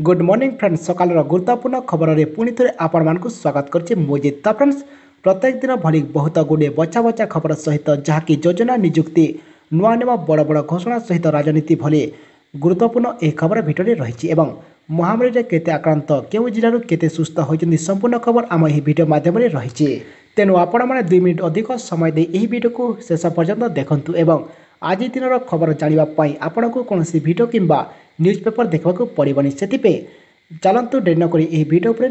Good morning friends सकाल गुरुत्वपूर्ण खबर में पुणी थे आपण को स्वागत करछि मोजित तो फ्रेंड्स प्रत्येक दिन भली बहुत गुड़े बचा बचा खबर सहित जहाँकि योजना निजुक्ति नुआ नुआ बड़ बड़ घोषणा सहित राजनीति भली गुरुत्वपूर्ण यह खबर भितर रही महामारी केते आक्रांत केउ जिलू केते सुस्थ होती संपूर्ण खबर आम यह भिडियो मध्यम रही तेणु आपण मैंने 2 मिनिट अधिक समय दे यह भिडियो को शेष पर्यंत देखंतु एवं आज दिन खबर जानापी आपण को कौन भिडियो किंबा न्यूज पेपर देखा पड़ोनी से चलतु डेरी नक भिडियो पर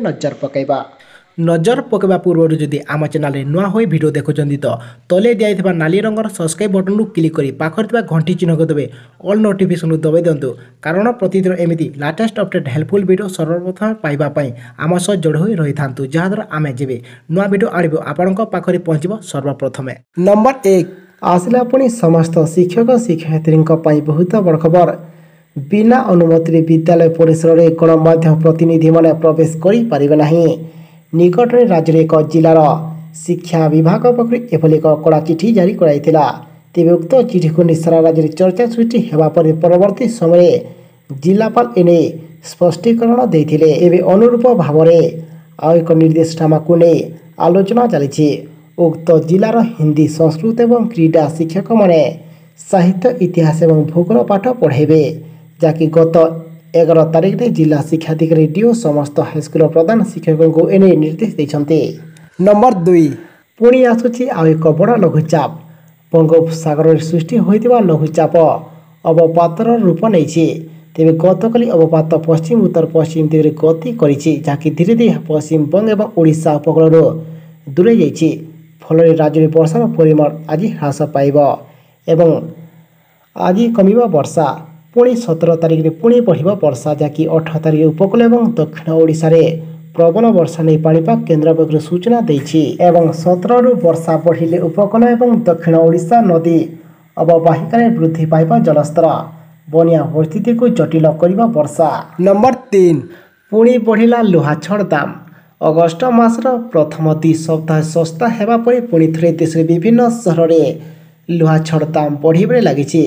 नजर पकड़ा पूर्व जदि आम चैनल नुआ हो भिडियो देखुं तो तले दिखाई नाली रंगर सब्सक्राइब बटन क्लिक कर पाखे घंटी चिन्ह को देवे ऑल नोटिफिकेशन दबाई दिंतु कारण प्रतिदिन एमती लाटेस्ट अपडेट हेल्पफुल भिडियो सर्वप्रथम पाइबापी आम सह जोड़ हो रही था जहाद्वारा आम जब नुआ भिडियो आणव आपण पाखे पहुँच सर्वप्रथम नंबर 1 आसला पुणी समस्त शिक्षक शिक्षयित्री बहुत बड़ खबर बिना अनुमति विद्यालय परिसर में गणमाध्यम प्रतिनिधि माने प्रवेश करें ना निकट में राज्य एक जिलार शिक्षा विभाग पक्ष एभली एक कड़ा चिठी जारी कराइथिला तेज उक्त चिठी को सारा राज्य में चर्चा सृष्टि होगापर परवर्ती समय जिलापाल एने स्पष्टीकरण देते एवं अनुरूप भाव में आउ एक निर्देशनामा को नहीं आलोचना चली उक्त जिलार हिंदी संस्कृत एवं क्रीड़ा शिक्षक माने साहित्य इतिहास एवं भूगोल पाठ पढ़ेबे जहाँकि गत 11 तारिख में जिला शिक्षाधिकारी डीओ समस्त हाईस्कल प्रधान शिक्षकों को एने निर्देश देते। नंबर 2 पुणी आसुची आउ एक बड़ लघुचाप बंगोपसागर सृष्टि होता लघुचाप अवपातर रूप नहीं तेज गतकाली अवपात पश्चिम उत्तर पश्चिम दिगरे गति करिछि जहाँकि धीरे धीरे पश्चिम बंग एवं ओडिशा उपकूल दूरे जाइछि फल राज्य में वर्षार परिमाण आज ह्रास पाइब एवं आज कमिबा वर्षा पुणी 17 तारिख में पुणी बढ़िबा वर्षा जहाँकि 18 तारिख उपकूल एवं दक्षिण ओडिशा रे प्रबल वर्षा नहीं पाणीपाग केन्द्र पक्ष सूचना देछि एवं 17 रु वर्षा बढ़िले उपकूल एवं दक्षिण ओडिशा नदी अववाहिका वृद्धि पाइबा जलस्तर बनिया परिस्थिति को जटिल करबा वर्षा। नंबर 3 पुणी बढ़िला लुहा छड़ दाम अगस्ट मासर प्रथम 2 सप्ताह सस्ता हेबा परे पुणी थे देश विभिन्न सहर में लुहा छड़ दाम बढ़िबारे लागिछि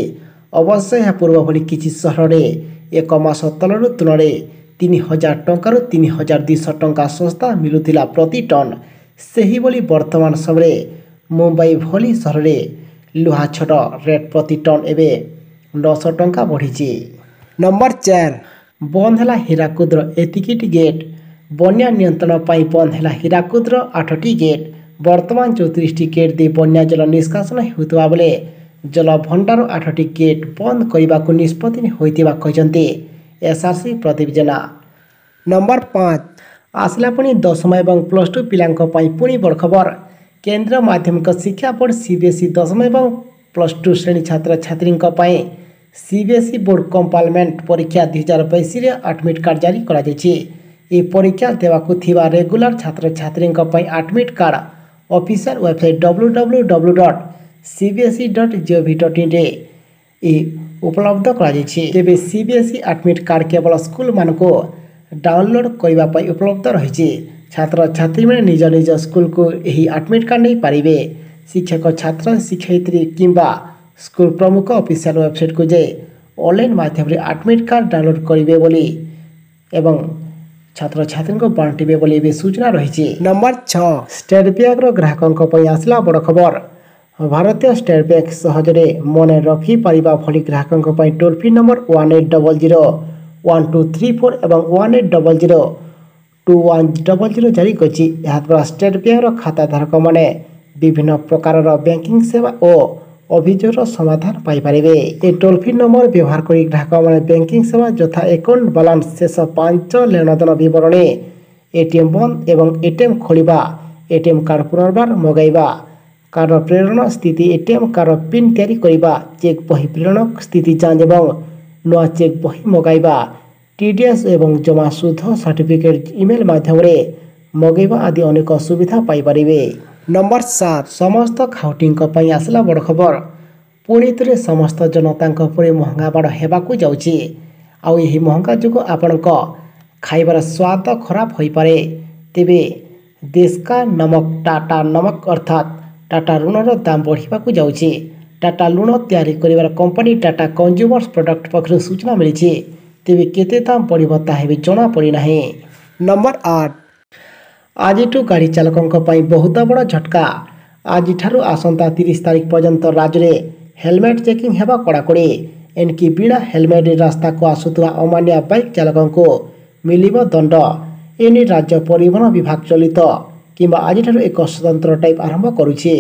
अवश्य यह पूर्व भली किसी सहर में एक मास तलर तुलन 3000 टंकार 3200 टंका सस्ता मिलुथिला प्रति टन सेही बोली वर्तमान समय मुंबई भली सहर में लुहा छड़ रेट प्रति टन एवं 900 टंका बढ़ी। नंबर 4 बंद है हीराकुद्र एतिकिट गेट बन्या नियंत्रण पर बंद है हीराकुद्र 8टी गेट वर्तमान 34टी गेट दे बन्या जल निष्कासन होता बेले जल भंडार 8टी गेट बंद करने को निष्पत्ति होइतिबा कहते एसआरसी प्रदीप जेना। नंबर 5 आसला पुणी 10th एवं +2 पिलांको पई पुणी बड़ खबर केंद्र माध्यमिक शिक्षा बोर्ड सीबीएसई 10th एवं +2 श्रेणी छात्र छात्री सीबीएसई बोर्ड कंपार्टमेंट परीक्षा 2022 रे एडमिट कार्ड जारी करा जायछि ए परीक्षा देवाकु थिबा रेगुलर छात्र छात्री admit card official website www.cbse.gov.in रे उपलब्ध करा सीबीएसई एडमिट कार्ड केवल स्कूल मान को डाउनलोड करने उपलब्ध रही छात्र छात्री मैंने निज निज स्कूल को यही एडमिट कार्ड नहीं पारे शिक्षक छात्र शिक्षयित्री किंबा स्कूल प्रमुख ऑफिशियल वेबसाइट को जाए ऑनलाइन माध्यम एडमिट कार्ड डाउनलोड करेंगे बोली एवं छात्र छात्री को बांटे बोली सूचना रही। नंबर 6 स्टेट बैंक ग्राहकों आसला बड़ खबर भारतीय स्टेट बैंक सहजरे मन रखिपर भली ग्राहकों टोल फ्री नंबर 18001234 एवं 18002100 जारी कर स्टेट बैंक खाताधारक माने विभिन्न प्रकार बैंकिंग सेवा और अभियोग समाधान पाइपर ए टोल फ्री नंबर व्यवहार कर ग्राहक मैंने बैंकिंग सेवा यथा अकाउंट बालांस शेष 5 लेनदेन बरणी एटीएम बंद एवं एटीएम खोलिबा एटीएम कार्ड पुनर्बार मगाइबा कार्ड प्रेरण स्थिति एटीएम कार्ड पिन तैयारी करिबा चेक बही प्रेरण स्थिति जांच एवं नुआ चेक बही मगाइबा टीडीएस एवं जमा सुध सर्टिफिकेट ईमेल माध्यम मगाइबा आदि अनेक सुविधा पाइपर। नंबर 7 समस्त खाउटी आसला बड़ खबर पुणी थे समस्त जनता महंगा बाड़ होगाकू जाऊँगी आउ यही महंगा जो आपण खाइबार स्वाद खराब हो पारे तेबे देश का नमक टाटा नमक अर्थात टाटा लुणर दाम बढ़ाक जाऊँगी टाटा लुण तैयारी कर कंपनी टाटा कंज्यूमर्स प्रोडक्ट पक्ष सूचना मिली ତେବେ କେତେ ଦାମ ପଡ଼ିବ ତାହା ବି ଜଣାପଡ଼ିନାହିଁ। ନମ୍ବର 8 ଆଜିଠୁ ଗାଡ଼ି ଚାଳକଙ୍କ ପାଇଁ ବହୁତ ବଡ଼ ଝଟକା। ଆଜିଠାରୁ ଆସନ୍ତା 30 ତାରିଖ ପର୍ଯ୍ୟନ୍ତ ରାଜ୍ୟରେ ହେଲମେଟ୍ ଚେକିଂ ହେବା କଡ଼ାକଡ଼ି। ଏଣିକି ବିନା ହେଲମେଟ୍ ରାସ୍ତାକୁ ଆସୁଥିବା ଅମାନିଆ ବାଇକ୍ ଚାଳକଙ୍କୁ ମିଳିବ ଦଣ୍ଡ। ଏନେଇ ରାଜ୍ୟ ପରିବହନ ବିଭାଗ ଚଳିତ କିମ୍ବା ଆଜିଠାରୁ ଏକ ସ୍ୱତନ୍ତ୍ର ଟାଇପ୍ ଆରମ୍ଭ କରୁଛି।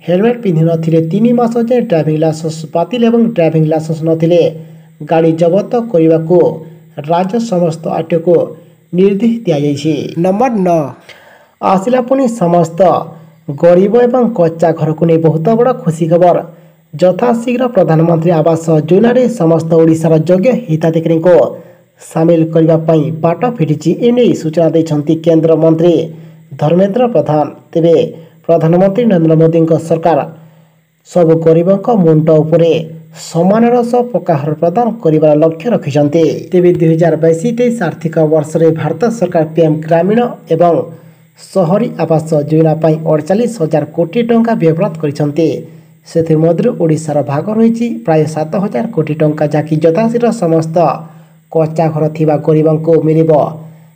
ହେଲମେଟ୍ ପିନ୍ଧିନଥିଲେ 3 ମାସ ଯାଏଁ ଡ୍ରାଇଭିଂ ଲାଇସେନ୍ସ ବାତିଲ ଏବଂ ଡ୍ରାଇଭିଂ ଲାଇସେନ୍ସ ନଥିଲେ ଗାଡ଼ି ଜବତ କରିବାକୁ ରାଜ୍ୟ ସମସ୍ତ ଆରଟିଓକୁ ନିର୍ଦ୍ଦେଶ ଦିଆଯାଇଛି। ନମ୍ବର 9 ଆସିଲା ପୁଣି ସମସ୍ତ ଗରିବ ଏବଂ କଚ୍ଚା ଘରକୁ ନେଇ ବହୁତ ବଡ଼ ଖୁସି ଖବର। ଯଥାଶୀଘ୍ର ପ୍ରଧାନମନ୍ତ୍ରୀ ଆବାସ ଯୋଜନାରେ ସମସ୍ତ ଓଡ଼ିଶାର ଯୋଗ୍ୟ ହିତାଧିକାରୀଙ୍କୁ ସାମିଲ କରିବା ପାଇଁ ବାଟ ଫିଟିଛି। ଏନେଇ ସୂଚନା ଦେଇଛନ୍ତି କେନ୍ଦ୍ରମନ୍ତ୍ରୀ ଧର୍ମେନ୍ଦ୍ର ପ୍ରଧାନ। ତେବେ ପ୍ରଧାନମନ୍ତ୍ରୀ ନରେନ୍ଦ୍ର ମୋଦିଙ୍କ ସରକାର ସବୁ ଗରିବଙ୍କ ମୁଣ୍ଡ ଉପରେ ସମାନର ସହ ପକ୍କା ଘର ପ୍ରଦାନ କରିବାର ଲକ୍ଷ୍ୟ ରଖିଛନ୍ତି। ତେବେ 2022-23 ଆର୍ଥିକ ବର୍ଷରେ ଭାରତ ସରକାର ପିଏମ୍ ଗ୍ରାମୀଣ ଏବଂ ସହରୀ ଆବାସ ଯୋଜନା ପାଇଁ 48,000 କୋଟି ଟଙ୍କା ବ୍ୟବହାର କରିଛନ୍ତି। ସେଥିମଧ୍ୟରୁ ଓଡ଼ିଶାର ଭାଗ ରହିଛି ପ୍ରାୟ 7,000 କୋଟି ଟଙ୍କା, ଯାହାକି ଯଥାଶୀଘ୍ର ସମସ୍ତ କଚ୍ଚା ଘର ଥିବା ଗରିବଙ୍କୁ ମିଳିବ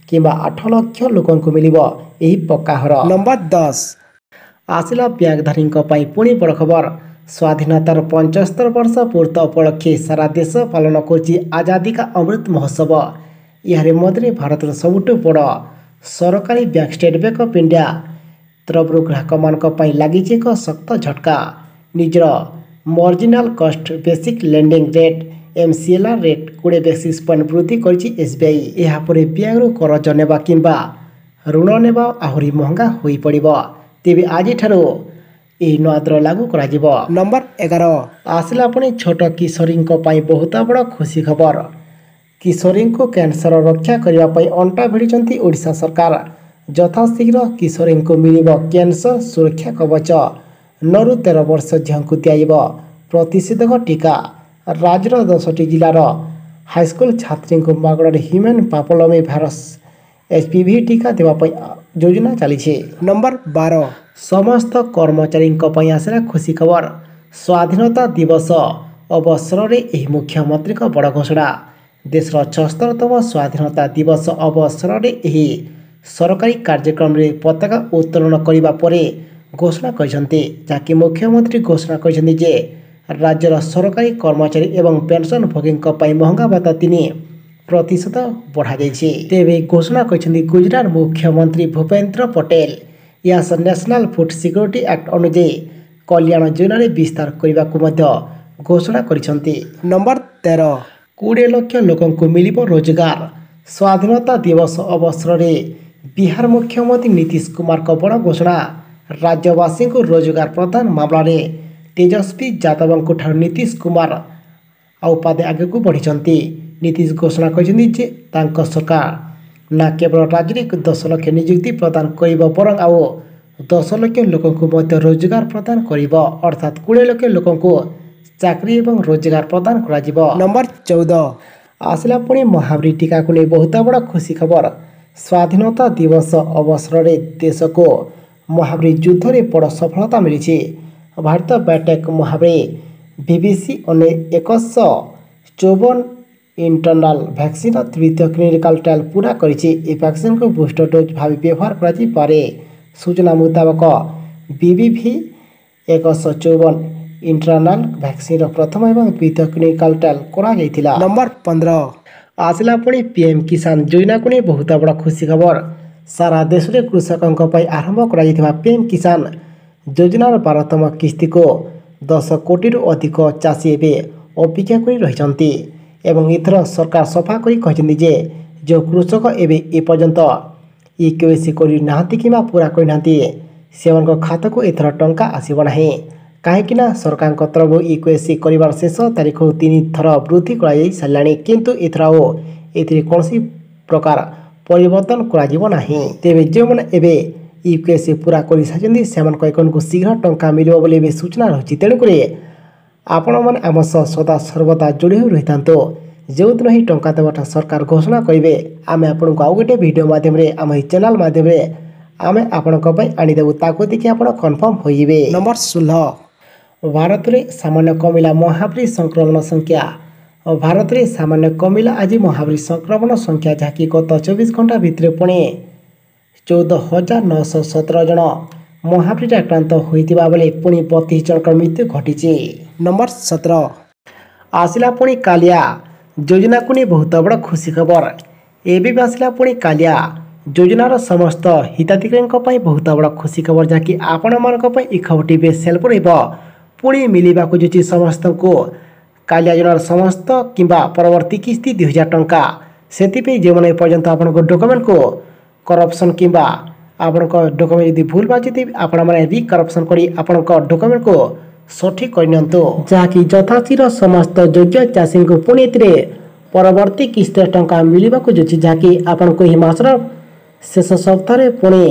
କିମ୍ବା 8 ଲକ୍ଷ ଲୋକଙ୍କୁ ମିଳିବ ଏହି ପକ୍କା ଘର। ନମ୍ବର 10 ଆସିଲା ବ୍ୟାଗଧାରୀଙ୍କ ପାଇଁ ପୁଣି ବଡ଼ ଖବର। ସ୍ୱାଧୀନତାର 75 ବର୍ଷ ପୂର୍ତ୍ତ ଉପଲକ୍ଷେ ସାରା ଦେଶ ପାଳନ କରୁଛି ଆଜାଦୀ କା ଅମୃତ ମହୋତ୍ସବ। ଏହାରି ମଧ୍ୟରେ ଭାରତର ସବୁଠୁ ବଡ଼ ସରକାରୀ bank state bank of India ତରଫରୁ ଗ୍ରାହକମାନଙ୍କ ପାଇଁ ଲାଗିଛି ଏକ ଶକ୍ତ ଝଟକା। ନିଜର ମାର୍ଜିନାଲ କଷ୍ଟ basic lending rate MCLR rate 20 basis point ବୃଦ୍ଧି କରିଛି SBI। ଏହାପରେ ବ୍ୟାଙ୍କରୁ କରଜ ନେବା କିମ୍ବା ଋଣ ନେବା ଆହୁରି ମହଙ୍ଗା ହୋଇପଡ଼ିବ। ତେବେ ଆଜିଠାରୁ ଏହି ନୂଆ ଦର ଲାଗୁ କରାଯିବ। ନମ୍ବର 11 ଆସିଲା ପୁଣି ଛୋଟ କିଶୋରୀଙ୍କ ପାଇଁ ବହୁତ ବଡ଼ ଖୁସି ଖବର। କିଶୋରୀଙ୍କୁ କ୍ୟାନ୍ସର ରକ୍ଷା କରିବା ପାଇଁ ଅଣ୍ଟା ଭିଡ଼ିଛନ୍ତି ଓଡ଼ିଶା ସରକାର। ଯଥାଶୀଘ୍ର କିଶୋରୀଙ୍କୁ ମିଳିବ କ୍ୟାନ୍ସର ସୁରକ୍ଷା କବଚ। 9ରୁ 13 ବର୍ଷ ଝିଅଙ୍କୁ ଦିଆଯିବ ପ୍ରତିଷେଧକ ଟିକା। ରାଜ୍ୟର 10ଟି ଜିଲ୍ଲାର ହାଇସ୍କୁଲ ଛାତ୍ରୀଙ୍କୁ ମାଗଣାରେ ହ୍ୟୁମାନ୍ ପାପିଲୋମା ଭାଇରସ HPV ଟିକା ଦେବା ପାଇଁ ଯୋଜନା ଚାଲିଛି। ନମ୍ବର 12 ସମସ୍ତ କର୍ମଚାରୀଙ୍କ ପାଇଁ ଆସିଲା ଖୁସି ଖବର। ସ୍ୱାଧୀନତା ଦିବସ ଅବସରରେ ଏହି ମୁଖ୍ୟମନ୍ତ୍ରୀଙ୍କ ବଡ଼ ଘୋଷଣା। ଦେଶର 76ତମ ସ୍ୱାଧୀନତା ଦିବସ ଅବସରରେ ଏହି ସରକାରୀ କାର୍ଯ୍ୟକ୍ରମରେ ପତାକା ଉତ୍ତୋଳନ କରିବା ପରେ ଘୋଷଣା କରିଛନ୍ତି, ଯାହାକି ମୁଖ୍ୟମନ୍ତ୍ରୀ ଘୋଷଣା କରିଛନ୍ତି ଯେ ରାଜ୍ୟର ସରକାରୀ କର୍ମଚାରୀ ଏବଂ ପେନ୍ସନଭୋଗୀଙ୍କ ପାଇଁ ମହଙ୍ଗା ଭତ୍ତା 3% ବଢ଼ାଯାଇଛି। ତେବେ ଘୋଷଣା କରିଛନ୍ତି ଗୁଜରାଟ ମୁଖ୍ୟମନ୍ତ୍ରୀ ଭୂପେନ୍ଦ୍ର ପଟେଲ। ଏହା ସହ ନ୍ୟାସନାଲ ଫୁଡ୍ ସିକ୍ୟୁରିଟି ଆକ୍ଟ ଅନୁଯାୟୀ କଲ୍ୟାଣ ଯୋଜନାରେ ବିସ୍ତାର କରିବାକୁ ମଧ୍ୟ ଘୋଷଣା କରିଛନ୍ତି। ନମ୍ବର 13 20 ଲକ୍ଷ ଲୋକଙ୍କୁ ମିଳିବ ରୋଜଗାର। ସ୍ୱାଧୀନତା ଦିବସ ଅବସରରେ ବିହାର ମୁଖ୍ୟମନ୍ତ୍ରୀ ନୀତିଶ କୁମାରଙ୍କ ବଡ଼ ଘୋଷଣା। ରାଜ୍ୟବାସୀଙ୍କୁ ରୋଜଗାର ପ୍ରଦାନ ମାମଲାରେ ତେଜସ୍ୱୀ ଯାଦବଙ୍କ ଠାରୁ ନୀତିଶ କୁମାର ଆଉ ପାଦେ ଆଗକୁ ବଢ଼ିଛନ୍ତି। ନୀତିଶ ଘୋଷଣା କରିଛନ୍ତି ଯେ ତାଙ୍କ ସରକାର ନା କେବଳ ରାଜ୍ୟରେ 10 ଲକ୍ଷ ନିଯୁକ୍ତି ପ୍ରଦାନ କରିବ ବରଂ ଆଉ 10 ଲକ୍ଷ ଲୋକଙ୍କୁ ମଧ୍ୟ ରୋଜଗାର ପ୍ରଦାନ କରିବ, ଅର୍ଥାତ୍ 20 ଲକ୍ଷ ଲୋକଙ୍କୁ ଚାକିରି ଏବଂ ରୋଜଗାର ପ୍ରଦାନ କରାଯିବ। ନମ୍ବର 14 ଆସିଲା ପୁଣି ମହାବୀର ଟିକାକୁ ନେଇ ବହୁତ ବଡ଼ ଖୁସି ଖବର। ସ୍ୱାଧୀନତା ଦିବସ ଅବସରରେ ଦେଶକୁ ମହାବୀର ଯୁଦ୍ଧରେ ବଡ଼ ସଫଳତା ମିଳିଛି। ଭାରତ ବାୟୋଟେକ୍ ମହାବୀର VBC 154 ଇଣ୍ଟରନାଲ ଭ୍ୟାକ୍ସିନର ତୃତୀୟ କ୍ଲିନିକାଲ ଟ୍ରାଏଲ୍ ପୁରା କରିଛି। ଏହି ଭ୍ୟାକ୍ସିନକୁ ବୁଷ୍ଟର ଡୋଜ୍ ଭାବେ ବ୍ୟବହାର କରାଯାଇପାରେ। ସୂଚନା ମୁତାବକ BBV 154 ଇଣ୍ଟରନାଲ ଭ୍ୟାକ୍ସିନର ପ୍ରଥମ ଏବଂ ଦ୍ୱିତୀୟ କ୍ଲିନିକାଲ ଟ୍ରାଏଲ୍ କରାଯାଇଥିଲା। ନମ୍ବର 15 ଆସିଲା ପୁଣି PM କିଷାନ ଯୋଜନାକୁ ନେଇ ବହୁତ ବଡ଼ ଖୁସି ଖବର। ସାରା ଦେଶରେ କୃଷକଙ୍କ ପାଇଁ ଆରମ୍ଭ କରାଯାଇଥିବା PM କିଷାନ ଯୋଜନାର 12ତମ କିସ୍ତିକୁ 10 କୋଟିରୁ ଅଧିକ ଚାଷୀ ଏବେ ଅପେକ୍ଷା କରି ରହିଛନ୍ତି ଏବଂ ଏଥର ସରକାର ସଫା କରି କହିଛନ୍ତି ଯେ ଯେଉଁ କୃଷକ ଏବେ ଏପର୍ଯ୍ୟନ୍ତ EKYC କରିନାହାନ୍ତି କିମ୍ବା ପୁରା କରିନାହାନ୍ତି ସେମାନଙ୍କ ଖାତାକୁ ଏଥର ଟଙ୍କା ଆସିବ ନାହିଁ। କାହିଁକିନା ସରକାରଙ୍କ ତରଫରୁ EKYC କରିବାର ଶେଷ ତାରିଖକୁ 3 ଥର ବୃଦ୍ଧି କରାଯାଇ ସାରିଲାଣି, କିନ୍ତୁ ଏଥର ଆଉ ଏଥିରେ କୌଣସି ପ୍ରକାର ପରିବର୍ତ୍ତନ କରାଯିବ ନାହିଁ। ତେବେ ଯେଉଁମାନେ ଏବେ EKYC ପୁରା କରିସାରିଛନ୍ତି ସେମାନଙ୍କ ଆକାଉଣ୍ଟକୁ ଶୀଘ୍ର ଟଙ୍କା ମିଳିବ ବୋଲି ଏବେ ସୂଚନା ରହିଛି। ତେଣୁକରି ଆପଣମାନେ ଆମ ସହ ସଦା ସର୍ବଦା ଯୋଡ଼ି ହୋଇ ରହିଥାନ୍ତୁ। ଯେଉଁଦିନ ହିଁ ଟଙ୍କା ଦେବାଟା ସରକାର ଘୋଷଣା କରିବେ ଆମେ ଆପଣଙ୍କୁ ଆଉ ଗୋଟେ ଭିଡ଼ିଓ ମାଧ୍ୟମରେ ଆମ ଏହି ଚ୍ୟାନେଲ ମାଧ୍ୟମରେ ଆମେ ଆପଣଙ୍କ ପାଇଁ ଆଣିଦେବୁ, ତାକୁ ଦେଖି ଆପଣ କନଫର୍ମ ହୋଇଯିବେ। ନମ୍ବର 16 ଭାରତରେ ସାମାନ୍ୟ କମିଲା ମହାମାରୀ ସଂକ୍ରମଣ ସଂଖ୍ୟା। भारत में सामान्य कमिला आज महामारी संक्रमण संख्या जहाँकि गत 24 घंटा भितर पुणी 14,917 जन महामारी आक्रांत होता बेले पुणी 32 जन मृत्यु घटी। नंबर 17 आसला पुणी कालिया योजना को नहीं बहुत बड़ खुशी खबर। एवं भी आसला पुणी कालिया योजनार समस्त हिताधिकारी बहुत बड़ खुशी खबर जहाँकि आपण मानी खबरटी बेस हेल्प पुणी मिलवा जो समस्त को कालिया योजनार समस्त किंबा परवर्ती किस्ती 2000 टंका से जो मैंने पर्यंत आपण डॉक्यूमेंट को करप्शन किंबा आपण डॉक्यूमेंट यदि भूल बाजी आपण मैंने रिकरप्शन कर डॉक्यूमेंट को सठिक करनी जहाँकि यथाशीघ्र समस्त योग्य चाषी को पुणी परवर्ती किस्ती टंका मिलवा जहाँकि आपण को मासर शेष सप्ताह पुणी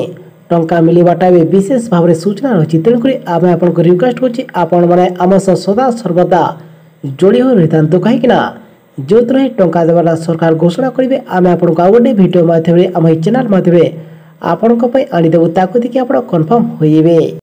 टंका मिलवाटा भी विशेष भाव में सूचना रही। तेणुक आम आपको रिक्वेस्ट करें सदा सर्वदा जोड़ी हो रही था कहीं जो टंका देवार सरकार घोषणा करेंगे आम आपको आउ गोटे भिडियो मध्यम आम चैनल मध्यम आपण आनीदेवु ताकू देखिए आप कन्फर्म होइबे।